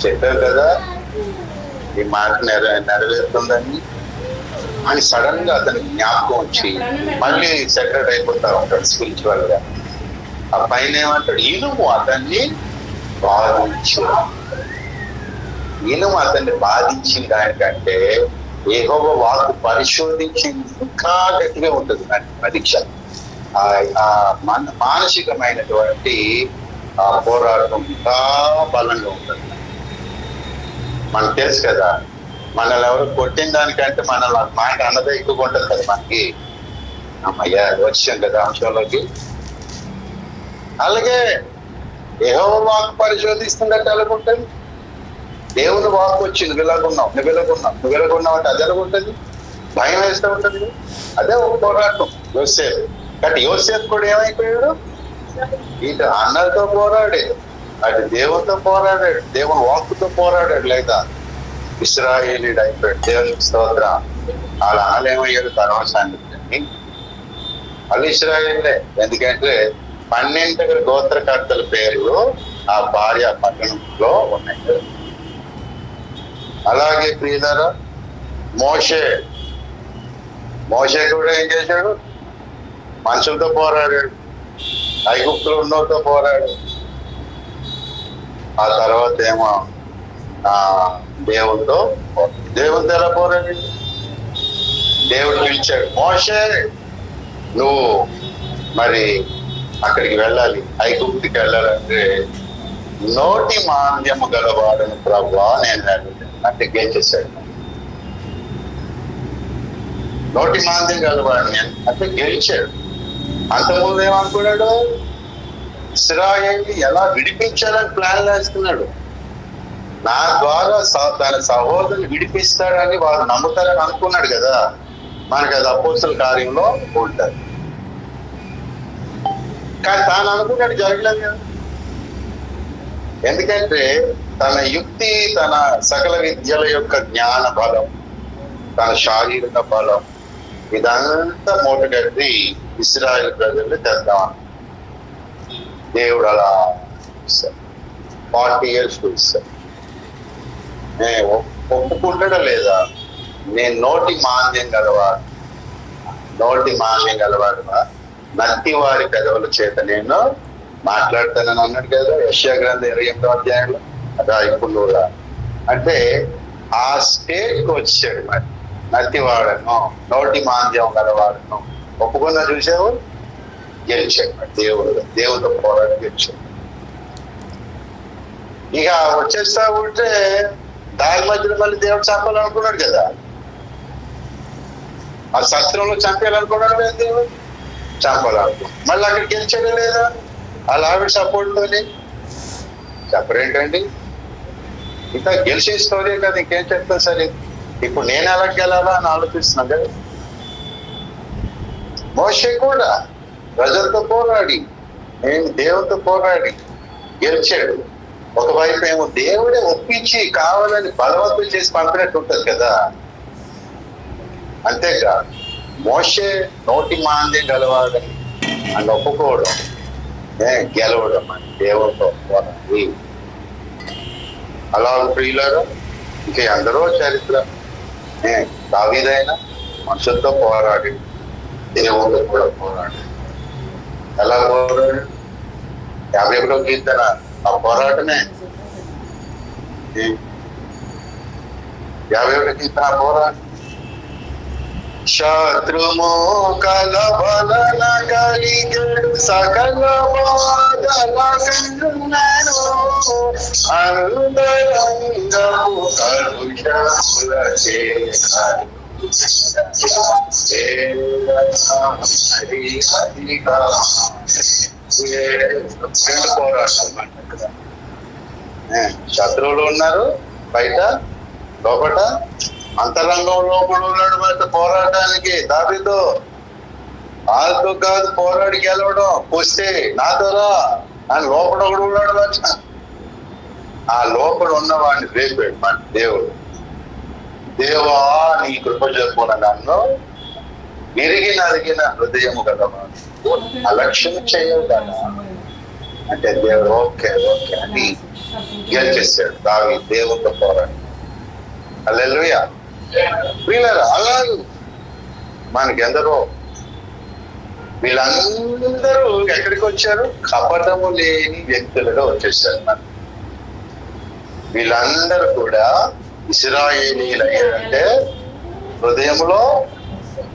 చెప్పారు కదా ఈ మాట నెరవేరుతుందని అని సడన్ గా అతనికి జ్ఞాపకం వచ్చి మళ్ళీ సెటరేట్ అయిపోతా ఉంటాడు స్పిరిచువల్ గా. ఆ పైన ఏమంటాడు? ఇనుము అతన్ని బాధించు. ఇనుము అతన్ని బాధించిన దానికంటే యెహోవా వాక్కు పరిశోధించి ఇంకా గట్టిగా ఉంటుంది పరీక్ష. ఆ మానసికమైనటువంటి ఆ పోరాటం ఇంకా బలంగా ఉంటుంది. మనకు తెలుసు కదా, మనల్ని ఎవరు కొట్టిన దానికంటే మనల్ని మాట అన్నదే ఎక్కువ ఉంటుంది కదా మనకి. అమ్మయ్యా వచ్చాం కదా అంశంలోకి. అలాగే యెహోవా వాక్కు పరిశోధిస్తుందంటే ఎలాగుంటుంది? దేవుని వాక్కు వచ్చి నువ్వు ఇలాగున్నావు అంటే అది ఎలాగుంటుంది? భయం వేస్తూ ఉంటుంది. అదే ఒక పోరాటం. యోసేపు కానీ యోసేపు కూడా ఏమైపోయాడు? ఇటు అన్నలతో పోరాడాడు, అటు దేవునితో పోరాడాడు, దేవుని వాక్కుతో పోరాడాడు. లేదా ఇశ్రాయేలీయుడు అయిపోయాడు. దేవునికి స్తోత్రం. వాళ్ళ అన్నలు ఏమయ్యాడు తర్వాత సంగతి. వాళ్ళు ఇశ్రాయేలే. ఎందుకంటే 12 గోత్రకర్తల పేర్లు ఆ భార్య పట్టణంలో ఉన్నాయి. అలాగే ప్రియులారా, మోషే కూడా ఏం చేశాడు? మనుషులతో పోరాడాడు, ఐగుప్తులో ఉన్నోతో పోరాడాడు. ఆ తర్వాత ఏమో దేవునితో ఎలా పోరాడాడు? దేవుడు పిలిచాడు, మోషే నువ్వు మరి అక్కడికి వెళ్ళాలి, ఐగుప్తుకి వెళ్ళాలంటే నోటి మాంద్యము గలవాడను ప్రభువా నేను అంటే గెలిచేశాడు. నోటి మాంద్యం గలవాడిని అంటే గెలిచాడు. అంతకుముందు ఏమనుకున్నాడు? ఇశ్రాయేలుని ఎలా విడిపించాలని ప్లాన్ వేస్తున్నాడు. నా ద్వారా తన సహోదరుని విడిపిస్తాడని వారు నమ్ముతారని అనుకున్నాడు కదా. మనకి అది అపోస్తల కార్యంలో ఉంటుంది. కానీ తాను అనుకున్నాడు జరగలేదు కదా. ఎందుకంటే తన యుక్తి, తన సకల విద్యల యొక్క జ్ఞాన బలం, తన శారీరక బలం ఇదంతా మూటగట్టి ఇశ్రాయేలు ప్రజలు తెద్దాం. దేవుడు అలా 40 years ఇస్తాడు. ఒప్పుకుంటాడా లేదా? నేను నోటి మాంద్యం గలవాడుగా నత్తి వారి పెదవుల చేత నేను మాట్లాడతానని అన్నాడు కదా యెషయా గ్రంథం 28వ అధ్యాయంలో. అదా ఇప్పుడు నువ్వు అంటే ఆ స్టేజ్కి వచ్చాడు. మరి నత్తివాడను, నోటి మాంద్యం గలవాడను ఒప్పుకున్నా చూసావు, గెలిచాడు. మరి దేవుడితో పోరాడి గెలిచాడు. ఇక వచ్చేస్తా ఉంటే దారి మధ్యలో మళ్ళీ దేవుడు చంపాలనుకున్నాడు కదా. ఆ శస్త్రంలో చంపేయాలనుకున్నాడు కదా దేవుడు, చంపాలనుకున్నాడు. మళ్ళీ అక్కడికి గెలిచాడు లేదా? అలా ఆవిడ సపోర్ట్తోని చెప్పరేంటండి? ఇంకా గెలిచే స్టోరీ కదా, ఇంకేం చెప్తాను సరే. ఇప్పుడు నేను ఎలా గెలాలా అని ఆలోచిస్తున్నాను కదా. మోషే కూడా ప్రజలతో పోరాడి, నేను దేవుడితో పోరాడి గెలిచాడు. ఒకవైపు ఏమో దేవుడే ఒప్పించి కావాలని బలవంతం చేసి పంపినట్టు ఉంటుంది కదా. అంతేకాదు మోషే నోటి మాంద్యం గలవాడని అని ఒప్పుకోవడం, గెలవడం అని దేవుడితో పోరాడి. అలా ప్రియులారా, ఇంకా ఎందరో చరిత్ర. దావీదైనా మనుషులతో పోరాడి, దేవుడితో కూడా పోరాడి. ఎలా పోరాడు? 51వ కీర్తన ఆ పోరాటమే. 51వ కీర్తన పోరాటం. శత్రుము కలవలన కలిగెడు సకల బాధలను అందరంగము కలుషములచే పోరాటం. శత్రువులు ఉన్నారు బయట, లోపల అంతరంగం లోపల ఉన్నాడు. బయట పోరాటానికి దావీదు వాళ్ళతో కాదు పోరాడి గెలవడం. వస్తే నాతో రా అని లోపల కూడా ఉన్నాడు. బయట ఆ లోపల ఉన్నవాడిని రేపాడు మన దేవుడు. దేవా నీ కృప చెప్పున నన్ను నరిగిన హృదయము కదా, అలక్ష్యం చేయవు కదా అంటే దేవుడు ఓకే అని గెలిచేశాడు దావీదు దేవుడితో పోరాడి. హల్లెలూయా. వీళ్ళరా అలాగే మనకెందరో వీళ్ళందరూ ఎక్కడికి వచ్చారు? కపటము లేని వ్యక్తులుగా వచ్చేసారు. మన వీళ్ళందరూ కూడా ఇశ్రాయేలీలయ్యారంటే హృదయంలో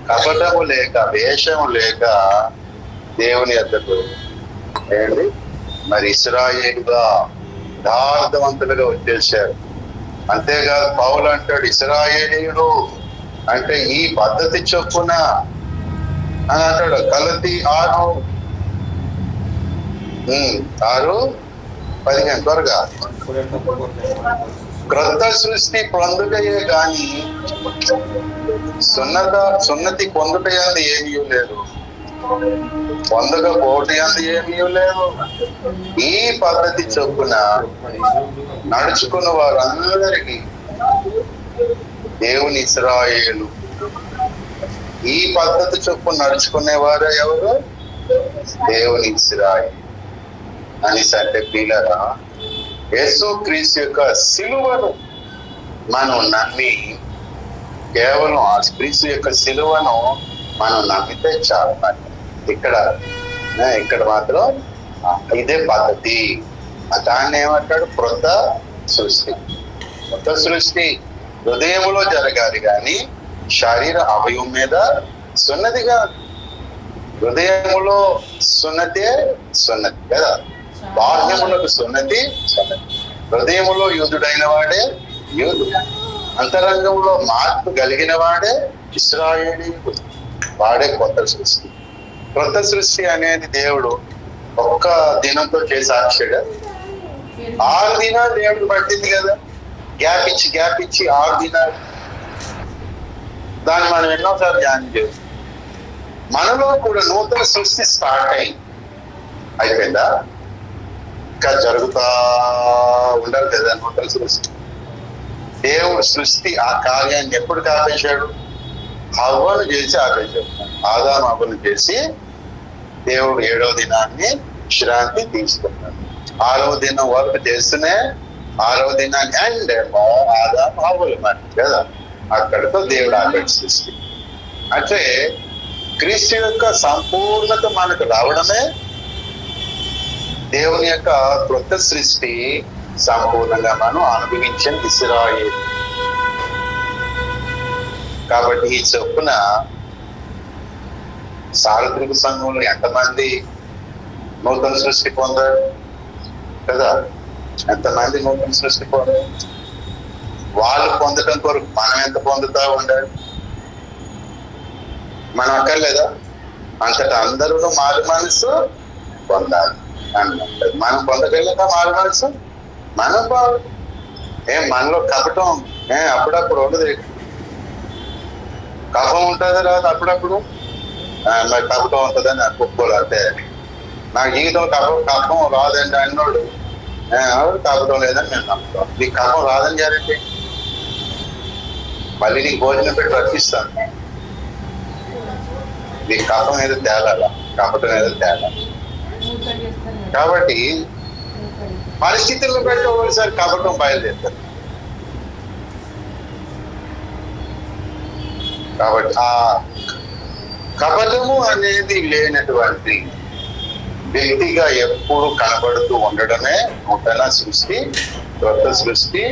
కపటము లేక, వేషము లేక దేవుని యొద్దకు ఏంటి మరి ఇశ్రాయేలుగా యథార్థవంతులుగా వచ్చేసారు. అంతేకాదు పౌలు అంటాడు ఇశ్రాయేలీయుడు అంటే ఈ పద్ధతి చొప్పున అని అంటాడు. గలతీ 6:15 త్వరగా. క్రొత్త సృష్టి పొందుటయే గాని సున్నతి పొందుటయందు ఏమీ లేదు, పొందకపోవటయందు ఏమీ లేదు. ఈ పద్ధతి చొప్పున నడుచుకున్న వారందరికీ దేవుని ఇశ్రాయేలు. ఈ పద్ధతి చొప్పున నడుచుకునేవారు ఎవరు? దేవుని ఇశ్రాయేలు అనేసి అంటే పిల్లరా, యేసు క్రీస్తు యొక్క సిలువను మనం నమ్మి, కేవలం ఆ క్రీస్తు యొక్క సిలువను మనం నమ్మితే చాలు. ఇక్కడ మాత్రం ఇదే పద్ధతి. దాన్ని ఏమంటాడు? క్రొత్త సృష్టి. కొత్త సృష్టి హృదయంలో జరగాలి కానీ శరీర అవయవం మీద సున్నతిగా. హృదయములో సున్నతే సున్నతి కదా, బాహ్యములకు సున్నతి. హృదయములో యూదుడైన వాడే యూదుడు, అంతరంగంలో మార్పు కలిగిన వాడే ఇశ్రాయేలీయుడు. వాడే కొత్త సృష్టి. కొత్త సృష్టి అనేది దేవుడు ఒక్క దినంతో చేసాక్షాడు. 6 దినాలు దేవుడు పట్టింది కదా, గ్యాప్ ఇచ్చి 6 దినాలు. దాన్ని మనం ఎన్నోసార్లు ధ్యానం చేస్తాం. మనలో కూడా నూతన సృష్టి స్టార్ట్ అయిపోయిందా? ఇంకా జరుగుతా ఉండాలి కదా నూతన సృష్టి. దేవుడు సృష్టి ఆ కార్యాన్ని ఎప్పుడు ఆపేశాడు? హవ్వను చేసి ఆపేశాడు. ఆదాము హవ్వను చేసి దేవుడు 7వ దినాన్ని విశ్రాంతి తీసుకున్నాడు. 6వ దినం వరకు చేస్తూనే 6వ దినాన్ని అండ్ ఆదాము హవ్వలు మరి కదా, అక్కడితో దేవుడు ఆపేడు సృష్టి. అంటే క్రీస్తు యొక్క సంపూర్ణత మనకు రావడమే దేవుని యొక్క క్రొత్త సృష్టి సంపూర్ణంగా మనం అనుభవించిన ఇశ్రాయేలు. కాబట్టి ఈ చొప్పున సార్వత్రిక సంఘంలో ఎంతమంది నూతన సృష్టి పొందారు కదా? ఎంతమంది నూతన సృష్టి పొందారు? వాళ్ళు పొందడం కొరకు మనం ఎంత పొందుతా ఉండాలి? మనం అక్కర్లేదా? అంతటా అందరూ మారు మనసు పొందాలి అన్నట్టు. మనం పొందగలిగా మారు మనసు మనం మనలో కపటం అప్పుడప్పుడు ఉండదు. కఫం ఉంటుంది రాదు అప్పుడప్పుడు. మరి కపటం ఉంటుందని ఒప్పుకోవాలి. అంటే నాకు జీవితం కఫం రాదండి అన్నోడు కపటం లేదని నేను నమ్ముతాను. నీకు కఫం రాదని గ్యారెంటీ. మళ్ళీ నీకు భోజనం పెట్టి రక్షిస్తాను. నీకు కఫం ఏదో తేలాల, కపటం ఏదో తేలాలి. కాబట్టి పరిస్థితులను బట్టి ఒకసారి కపటం బయలుదేరుతారు. కాబట్టి ఆ కపటము అనేది లేనటువంటి వ్యక్తిగా ఎప్పుడు కనబడుతూ ఉండడమే నూతన సృష్టి, కొత్త సృష్టి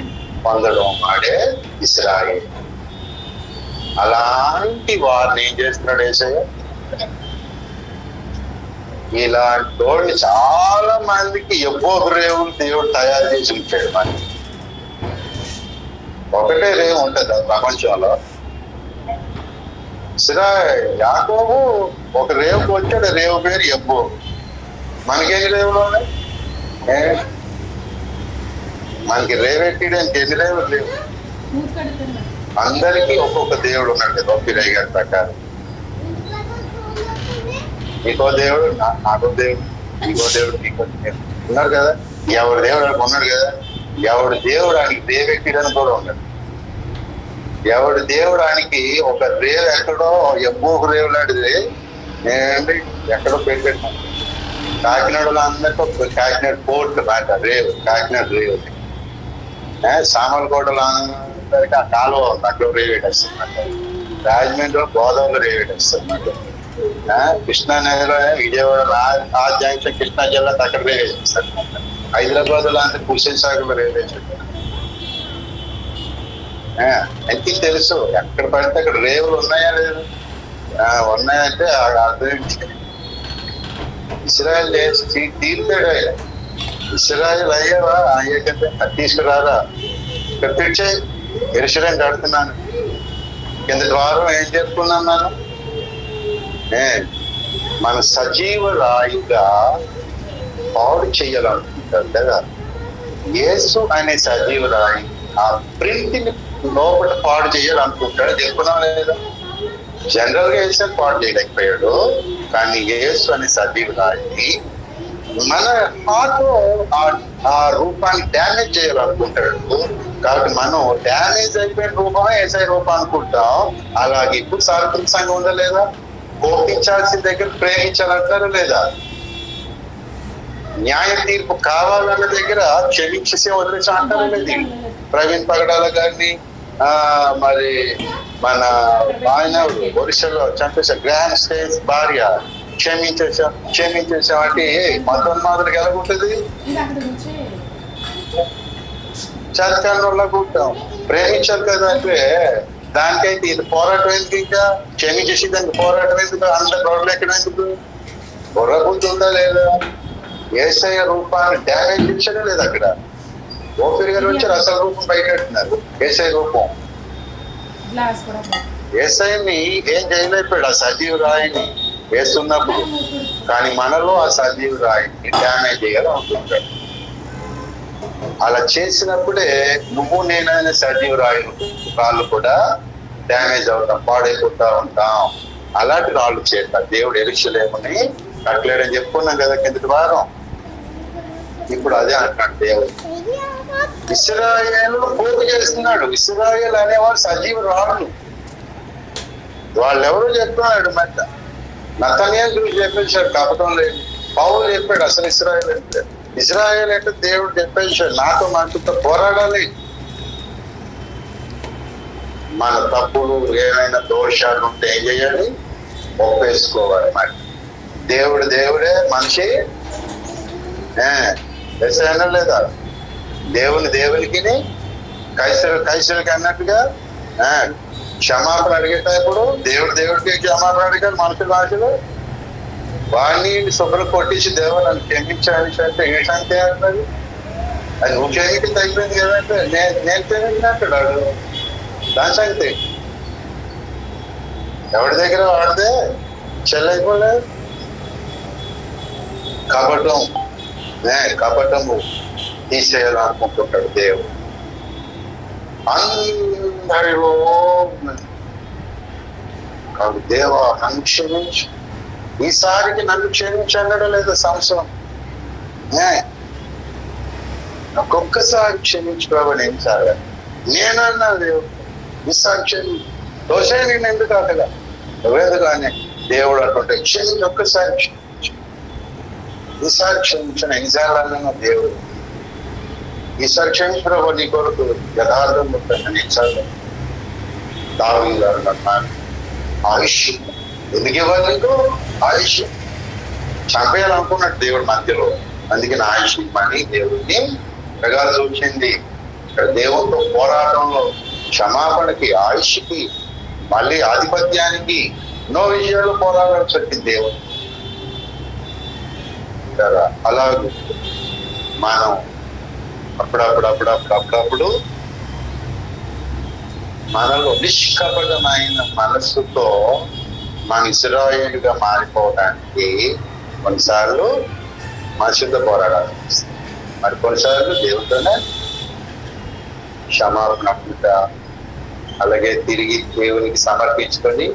పొందడం వాడే ఇశ్రాయేలు. అలాంటి వారిని ఏం చేస్తున్నాడు యేసయ్య? ఇలాంటి వాళ్ళు చాలా మందికి యెహోవా రేవులు దేవుడు తయారు చేసి ఉంచాడు. మనకి ఒకటే రేవు ఉంటది ప్రపంచంలో. యాకోబు ఒక రేవుకు వచ్చాడు, రేవు పేరు యెహోవా. మనకెన్ని రేవులు ఉన్నాయి? మనకి రేవెట్టడానికి ఎన్ని రేవులు లేవు. అందరికీ ఒక్కొక్క దేవుడు ఉన్నాడు కదా ఒప్పిరయ్య గారి ప్రకారం. నీకో దేవుడు, నాకో దేవుడు, నీకో దేవుడు, నీకో దేవుడు ఉన్నారు కదా. ఎవరి దేవుడు ఉన్నాడు కదా. ఎవడు దేవుడు ఆయనకి రేవెక్కిడని కూడా ఉన్నాడు. ఎవడు దేవుడు ఆయనకి ఒక రేవు ఎక్కడో ఎబ్బోకు రేవు లాంటిది ఏంటి ఎక్కడో పెట్టాడు. కాకినాడలో అందరికీ కాకినాడ పోర్ట్ మాట రేవు, కాకినాడ రేవు. సామర్లకోటలో అందరికి ఆ కాలువ అక్కడ రేవు వేటేస్తున్నమాట. రాజమండ్రిలో గోదావరిలో రేవు వేటేస్తున్నమాట. కృష్ణా నదిలో విజయవాడ ఆ జంక్షన్ కృష్ణా జిల్లా అక్కడ రేవు వేసేస్తారు. హైదరాబాద్ లో అందరికి హుస్సేన్ సాగర్ లో రేవు వేసాడు. ఎంత తెలుసు, ఎక్కడ పడితే అక్కడ రేవులు ఉన్నాయా లేదు, ఉన్నాయంటే అర్థం ఇస్రాయల్ తీర్చాడు ఆయన. ఇస్రాయల్ అయ్యావా, అయ్యేకంటే అది తీసుకురారా, ఇక్కడ తెచ్చే ఎరుసలేం కడుతున్నాను, కింద ద్వారం ఏం చెప్పుకున్నాను, మన సజీవ రాయిగా పాడు చేయాలనుకుంటారు కదా. యేసు అనే సజీవ రాయి ఆ ప్రింట్ లోపల పాడు చేయాలనుకుంటాడు. చెప్పుకున్నాం లేదా, జనరల్ గా యేసు పాడు చేయలేకపోయాడు, కానీ యేసు అనే సజీవ రాయిని మన హార్ట్ ఆ రూపాన్ని డ్యామేజ్ చేయాలనుకుంటాడు. కాబట్టి మనం డ్యామేజ్ అయిపోయిన రూపమే ఏసై రూపం అనుకుంటాం. అలాగే ఇప్పుడు సార్వత్రిక సంఘం ఉందా లేదా, కోపించాల్సిన దగ్గర ప్రేమించాలంటారా లేదా, న్యాయ తీర్పు కావాలన్న దగ్గర క్షమించేసే వదిలేసి అంటారా లేదు. ప్రవీణ్ పగడాల గారిని మరి మన ఆయన ఒరిస్సాలో చంపేసా గ్రాండ్ స్టేజ్ భార్య క్షమించేసాం అంటే మతోన్మాదులకు ఎలాగుంటది, చతకాలంలో కూర్చాం. ప్రేమించాలి కదా అంటే దానికైతే ఇది పోరాటం ఎందుకు, ఇంకా క్షమించేసి దానికి పోరాటం ఎందుకు, అంత గొడవలు ఎక్కడ ఎందుకు, గొర్రకుంటుందా లేదా, ఏసఐ రూపాన్ని డ్యామేజ్ చేశాడా లేదా. అక్కడ ఓఫీర్ గారు వచ్చారు, అసలు రూపం బయటెడుతున్నారు, ఏసఐ రూపం. ఏసఐని ఏం చేయలేకపోయాడు ఆ సజీవ రాయిని వేస్తున్నప్పుడు, కానీ మనలో ఆ సజీవ రాయిని డ్యామేజ్ చేయాలి అనుకుంటాడు. అలా చేసినప్పుడే నువ్వు నేనైనా సజీవ రాళ్ళు కూడా డ్యామేజ్ అవుతాం, పాడైపోతా ఉంటాం. అలాంటి రాళ్ళు చేత దేవుడు యెరూషలేముని కట్టలేడని చెప్పుకున్నాం కదా కిందటి వారం. ఇప్పుడు అదే అంటున్నాడు దేవుడు, ఇశ్రాయేలు పోగు చేస్తున్నాడు. ఇశ్రాయేల్ అనేవారు సజీవ రాళ్ళు. వాళ్ళెవరూ చెప్తున్నాడు మెట్ట నతనీయేలు గురించి చెప్పేశాడు, కపటం లేదు. పౌలు చెప్పాడు అసలు ఇశ్రాయేల్ అంటే దేవుడు చెప్పేశాడు, నాతో మనతో పోరాడాలి, మన తప్పులు ఏమైనా దోషాలు ఉంటే ఏం చేయాలి, ఒప్పేసుకోవాలి. మరి దేవుడే మనిషి ఎసైనా లేదా, దేవునికి కైసరుకి అన్నట్టుగా క్షమాపణ అడిగేటప్పుడు దేవుడికి క్షమాపణ అడిగాడు. మనుషుల భాషలో వాడిని శుభ్రం కొట్టించి దేవుడు నన్ను క్షమించాలి అంటే ఏ శాంతి అంటున్నది, అది నువ్వు క్షమించి తగ్గిపోయింది కదంటే నేను క్షమించినట్టాడు. దాని సంగతి ఎవరి దగ్గర వాడితే చెల్లైపోలేదు. కపటము తీసేయాలనుకుంటుంటాడు దేవుడు. అందరిలో దేవ నన్ను క్షమించు, ఈసారికి నన్ను క్షమించడం లేదా సంవత్సరం, ఒక్కొక్కసారి క్షమించుకోవాలి. ఎన్నిసారి నేనన్నా దేవుడు ఈసారి క్షమించు, దోష నేను ఎందుకు అటగా నువ్వేందుకు దేవుడు అటువంటి క్షమించి ఒక్కసారి క్షమించు, ఈసారి క్షమించిన ఎన్నిసార్లు అన్నా దేవుడు ఈసారి క్షమించడం నీ కొరకు యథార్థం ఉంటాను. ఎన్నిసార్లు దావీదు అన్నాడు ఆయుష్ ఎందుకు ఇవ్వాలి నీకు, ఆయుష్ చంపేయాలనుకున్నాడు దేవుడు మధ్యలో, అందుకే నా ఆయుష్ ఇవ్వని దేవుడిని ప్రగాల్సి వచ్చింది. ఇక్కడ దేవుడితో పోరాటంలో క్షమాపణకి, ఆయుష్కి, మళ్ళీ ఆధిపత్యానికి ఎన్నో విషయాల్లో పోరాడాల్సి వచ్చింది దేవుడు. అలాగే మనం అప్పుడప్పుడు మనలో నిష్కపటమైన మనస్సుతో మన ఇశ్రాయేలుగా మారిపోవడానికి కొన్నిసార్లు మనుషులతో పోరాడాలి, మరి కొన్నిసార్లు దేవుడితోనే క్షమాపణ, అలాగే తిరిగి దేవునికి సమర్పించుకొని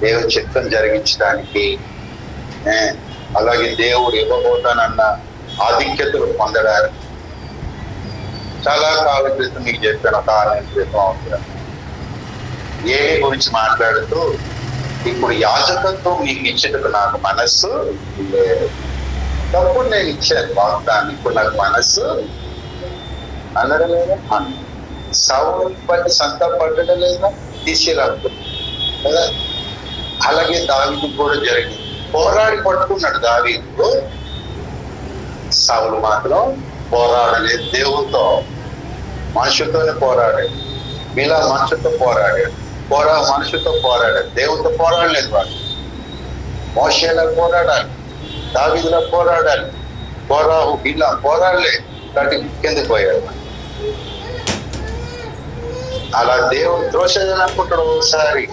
దేవుని చిత్తం జరిగించడానికి, అలాగే దేవుడు ఇవ్వబోతానన్న ఆధిక్యతలు పొందడానికి. చాలా కాలం క్రితం మీకు చెప్పాను, ఒక 6 నెలల క్రితం అవుతుంది, ఏమి గురించి మాట్లాడుతూ ఇప్పుడు యాజకత్వం మీకు ఇచ్చేటప్పుడు నాకు మనస్సు లేదు, తప్పుడు నేను ఇచ్చాను వాగ్దాన్ని, ఇప్పుడు నాకు మనస్సు అనడం లేదా, సౌలు బట్టి సంతపడడం లేదా, తీసేయాలనుకుంటుంది కదా. అలాగే దావీదు కూడా జరిగింది, పోరాడి పట్టుకున్నాడు దావీదు, సౌలు మాత్రం పోరాడలేదు, దేవుడితో మనుషులతోనే పోరాడాడు. ఇలా మనుషులతో పోరాడాడు. మనుషులతో పోరాడాడు, దేవునితో పోరాడలేదు. వాడు మోషేలా పోరాడాలి, దావీదులా పోరాడాలి. కోరాహు ఇలా పోరాడలే, కాబట్టి కిందకి పోయాడు. అలా దేవుడు ద్రోషాలనుకుంటాడు. ఒకసారి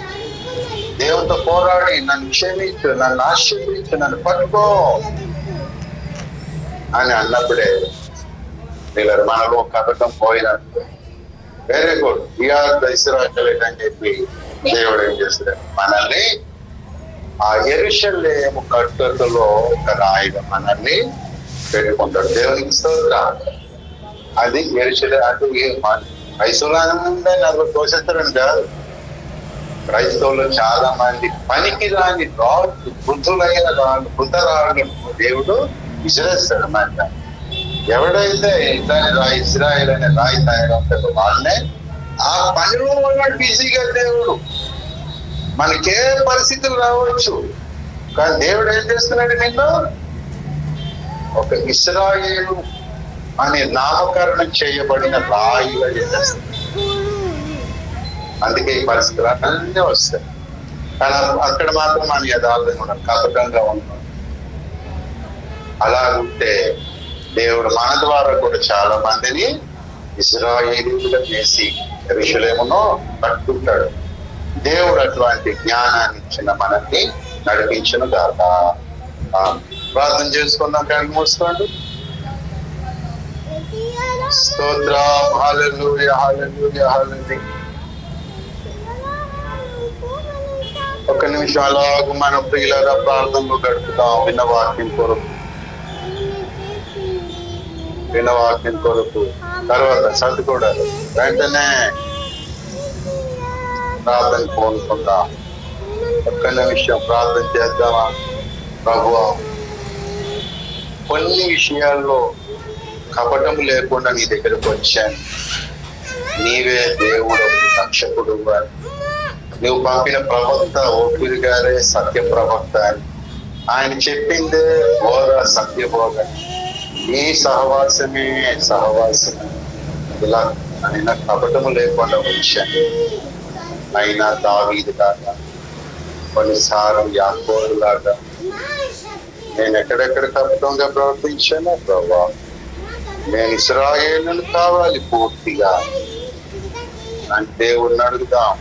దేవునితో పోరాడి నన్ను క్షమించు, నన్ను ఆశీర్వించు, నన్ను పట్టుకో అని అన్నప్పుడే వీళ్ళ మనలో కథకం పోయినట్టు. వెరీ గుడ్, వీఆర్ ద ఇశ్రాయేలీయులు అని చెప్పి దేవుడు ఏం చేస్తాడు, మనల్ని ఆ యెరూషలేము కట్టులో ఒక రాయిగా మనల్ని పెట్టుకుంటాడు. దేవునికి స్తోత్రం. అది యెరూషలేము అంటే క్రైస్తవులందరినీ నాకు తోసేస్తారని కాదు. క్రైస్తవులు చాలా మంది పనికి రాని రాళ్ళు, వృద్ధులైన రాళ్ళు, వృద్ధరాళ్ళు దేవుడు విసిరేస్తాడు అన్నమాట. ఎవడైతే ఇజ్రాయేల్ అనే రాయి తయారవుతాడో వాళ్ళనే ఆ పనిలో ఉన్నాడు బిజీగా. దేవుడు మనకే పరిస్థితులు రావచ్చు, కానీ దేవుడు ఏం చేస్తున్నాడు, నిన్ను ఒక ఇశ్రాయేలు అనే నామకరణం చేయబడిన రాయిగా చేసేస్తాడు. అందుకే ఈ పరిస్థితులు అన్నీ వస్తాయి. కానీ అక్కడ మాత్రం మన యథార్థంగా ఉన్నాం, కపటంగా ఉన్నాం. అలా ఉంటే దేవుడు మన ద్వారా కూడా చాలా మందిని ఇశ్రాయేలీయులుగా చేసి యెరూషలేమును కట్టుకుంటాడు. దేవుడు అటువంటి జ్ఞానాన్ని ఇచ్చిన మనల్ని నడిపించిన గాక. ప్రార్థన చేసుకుందాం. కళ్ళు మూసుకోండి. స్తోత్రం. హల్లెలూయా, హల్లెలూయా, హల్లెలూయా. ఒక నిమిషం అలాగ మన ప్రియుల ప్రార్థనలో గడుపుతాం. విన్నవాక్యం కొరకు తర్వాత సర్దుకోవడాలు వెంటనే ప్రార్థన కోరుకుందాం. ఒక్క నిమిషం ప్రార్థన చేద్దామా. ప్రభువా, కొన్ని విషయాల్లో కపటం లేకుండా నీ దగ్గరకు వచ్చాను. నీవే దేవుడు, రక్షకుడు. నువ్వు పంపిన ప్రవక్త ఓపిరి గారే సత్య ప్రవక్త అని ఆయన చెప్పిందే ఘోర సత్యబోధ. ఈ సహవాసమే సహవాసమే. ఇలా ఆయన కపటము లేకుండా వచ్చాను. అయినా దావీదు లాగా, కొన్నిసార్లు యాకోబు లాగా నేను ఎక్కడెక్కడ కపటంగా ప్రవర్తించానో ప్రభా, నేను ఇశ్రాయేలును కావాలి పూర్తిగా అంటే అడుగుదాం.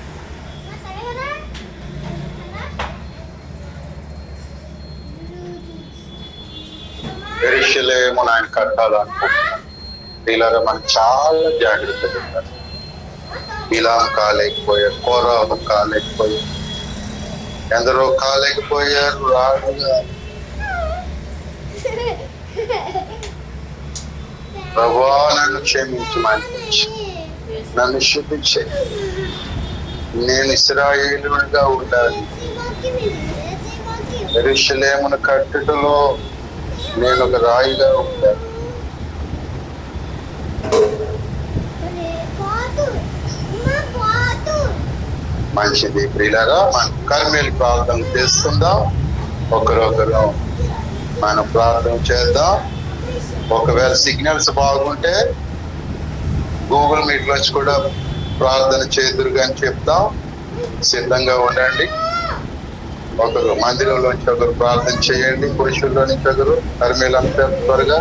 యెరూషలేమును ఆయన కట్టాలనుకుంటున్నాను. ఇలా మనం చాలా జాగ్రత్తగా ఉంటారు. బిలాము కాలేకపోయారు, కోరాహు కాలేకపోయారు, ఎందరో కాలేకపోయారు. రాజుగా ప్రభువా నన్ను క్షమించమని, నన్ను శుద్ధించే, నేను ఇశ్రాయేలుగా ఉండాలి. యెరూషలేమును కట్టుటలో నేను ఒక రాయిగా ఉండాలి. మంచిది ప్రియులారా, మనం కర్మేలు ప్రార్థన చేస్తుందాం. ఒకరొకరు మనం ప్రార్థన చేద్దాం. ఒకవేళ సిగ్నల్స్ బాగుంటే గూగుల్ మీట్ నుంచి కూడా ప్రార్థన చేదురుగా అని చెప్తాం. సిద్ధంగా ఉండండి. ఒకరు మందిరంలోంచి ఒకరు ప్రార్థన చేయండి, పురుషుల్లో నుంచి ఒకరు. కర్మేలంతా త్వరగా.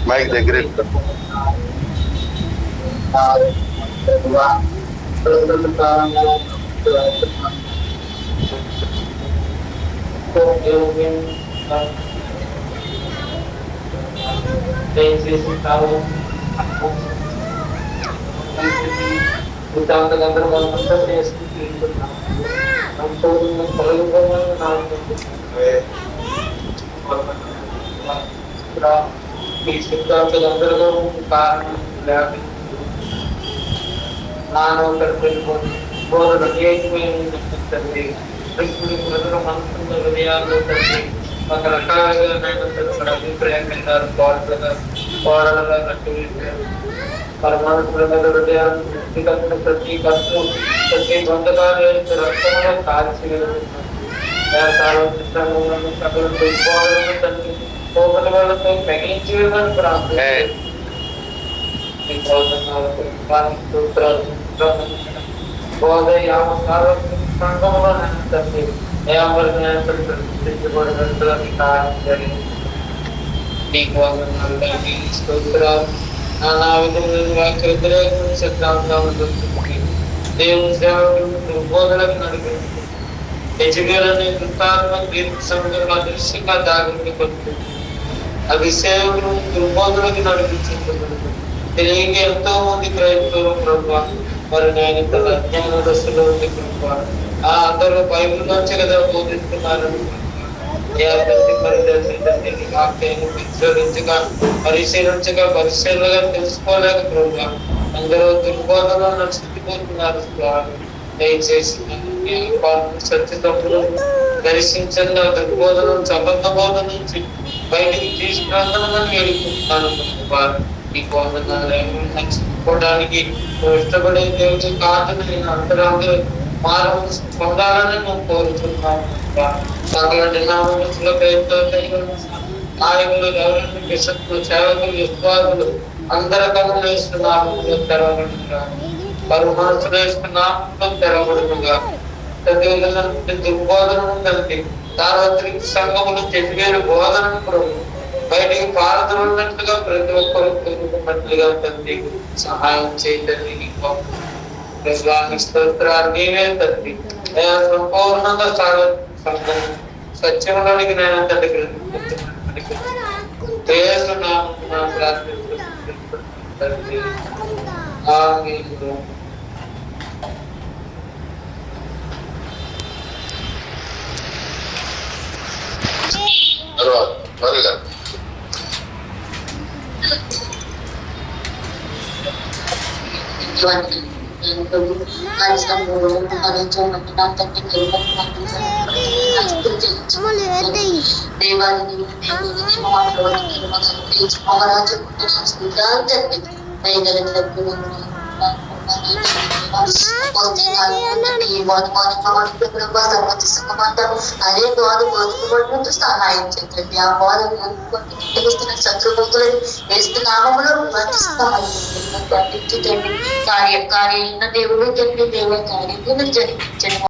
మైక్ దగ్గర దయచేసి కావు ఉదాహరణ చేసుకుంటూ ఈ సిద్ధాంతులందరిలో కారణం బోధన తండ్రి ప్రజల మనసున్న హృదయాల్లో తండ్రి రకరకాలుగా అభిప్రాయం వెళ్ళారు కోడలుగా కట్టు పరమాత్మ హృదయాన్ని వ్యక్తిగత ప్రతి ఖర్చు ప్రతి బంధకాలు రక్తంలో కాల్చి సకల దుర్బోధనలు తండ్రి పోగల వాళ్ళతో మిగిలించేవారు బోధ సంఘంలో తండ్రి స్తోత్రాలు నానా విధంగా వ్యతిరేకంగా సిద్ధాంతాలు దేవుని సేవకులను దుర్బోధలకు నడిపింది యజమాని కృతాత్మ దీర్ఘ సమయంలో అదృశ్యంగా జాగ్రత్త పడుతుంది అభిషేకులు దుర్బోధులకు నడిపించుకుంటున్నారు తెలియక ఎంతో మంది క్రైస్తవులు ప్రభావ మరి నేను తన అజ్ఞాన దశలో ఉంది ప్రభావ అందరూ బైబిల్ నుంచి కదా బోధిస్తున్నారు పరిశీలనగా తెలుసుకోలేక ప్రభావ అందరూ దుర్బోధనలో నడిచిపోతున్నారు దయచేసి సత్యతప్పుడు దర్శించండి ఆ దుర్బోధన అబద్ధ బోధ నుంచి బయటికి తీసుకురావాలని వేడుకుంటున్నాను ఈ నచ్చుకోవడానికి ఇష్టపడే దేవుడి కాదని నేను అంతరాంగా మార్పు పొందాలని నేను కోరుతున్నాను సకల డినామినేషన్ల పేరుతో నాయకులు గవర్నమెంట్ బిషప్లు సేవకులు విశ్వాసులు అందరికన్నా వేస్తున్నాము తెరవబడుతున్నా వారు మనసులో వేస్తున్నాము తెరవబడుతుగా దుర్బోధన తండ్రి సార్వత్రిక సంఘములు చెప్పేరు బోధనను బయటికి పారదలున్నట్టుగా ప్రతి ఒక్కరు కోరుకున్నట్లుగా తండ్రి సహాయం చేయతండి స్తోత్రాలు నీవే తండ్రి సంపూర్ణంగా సంఘం సత్యంలోనికి నేను తండ్రి ప్రార్థిస్తున్నాను. త్వరగా అదే బాధ బతుకుబడినట్టు సహాయం చేయండి ఆ బాధ శత్రుభక్తులని వేస్తున్నామలో సహాయం కార్యం కార్యం దేవుడు తండ్రి దేవ కార్యం జరిగించండి